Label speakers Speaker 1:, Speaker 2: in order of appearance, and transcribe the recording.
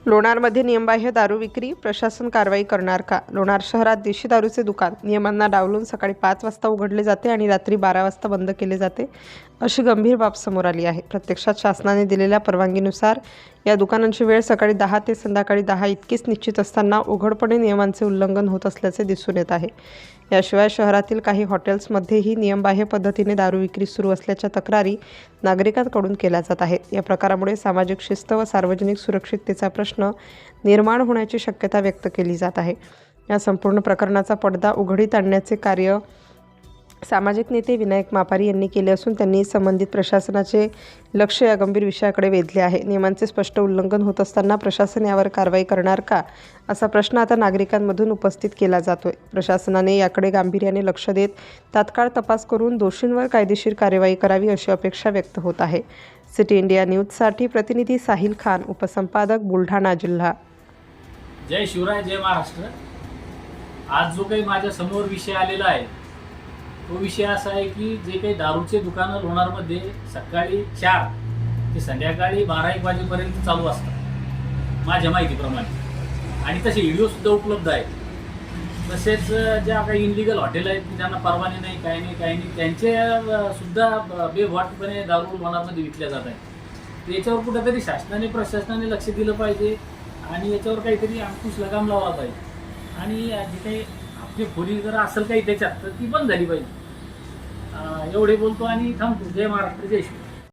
Speaker 1: लोणारमध्ये नियमबाह्य दारू विक्री, प्रशासन कारवाई करणार का? लोणार शहरात देशी दारूचे दुकान नियमांना डावलून सकाळी 5 वाजता उघडले जाते आणि रात्री 12 वाजता बंद केले जाते, अशी गंभीर बाब समोर आली आहे. प्रत्यक्षात शासनाने दिलेल्या परवानगीनुसार या दुकानांची वेळ सकाळी 10 ते संध्याकाळी 10 इतकीच निश्चित असताना उघडपणे नियमांचे उल्लंघन होत असल्याचे दिसून येत आहे. याशिवाय शहरातील काही हॉटेल्समध्येही नियमबाह्य पद्धतीने दारू विक्री सुरू असल्याच्या तक्रारी नागरिकांकडून केल्या जात आहेत. या प्रकारामुळे सामाजिक शिस्त व सार्वजनिक सुरक्षिततेचा प्रश्न निर्माण होण्याची शक्यता व्यक्त केली जात आहे. या संपूर्ण प्रकरणाचा पडदा उघडीत आणण्याचे कार्य सामाजिक नेते विनायक मापारी यांनी केले असून त्यांनी संबंधित प्रशासनाचे लक्ष या गंभीर विषयाकडे वेधले आहे. नियमांचे स्पष्ट उल्लंघन होत असताना प्रशासन यावर कारवाई करणार का, असा प्रश्न आता नागरिकांमधून उपस्थित केला जातोय. प्रशासनाने याकडे गांभीर्याने लक्ष देत तात्काळ तपास करून दोषींवर कायदेशीर कार्यवाही करावी, अशी अपेक्षा व्यक्त होत आहे. सिटी इंडिया न्यूजसाठी प्रतिनिधी साहिल खान, उपसंपादक, बुलढाणा जिल्हा.
Speaker 2: जय शिवराय, जय महाराष्ट्र. आज जो काही माझ्या समोर विषय आलेला आहे तो विषय असा आहे की जे काही दारूचे दुकानं लोणारमध्ये सकाळी 4 ते संध्याकाळी 12-1 वाजेपर्यंत चालू असतात माझ्या माहितीप्रमाणे, आणि तसे व्हिडिओसुद्धा उपलब्ध आहेत. तसेच ज्या काही इनलिगल हॉटेल आहेत की त्यांना परवाने नाही, काही नाही, त्यांचे सुद्धा बेवाटपणे दारू लोणारमध्ये विकल्या जात आहेत. याच्यावर कुठंतरी शासनाने प्रशासनाने लक्ष दिलं पाहिजे आणि याच्यावर काहीतरी अंकुश लगाम लावला पाहिजे, आणि जे काही आपली खोरी जर असेल काही त्याच्यात तर ती बंद झाली पाहिजे. एवढे बोलतो आणि थांबतो. जय महाराष्ट्र, जय शिव.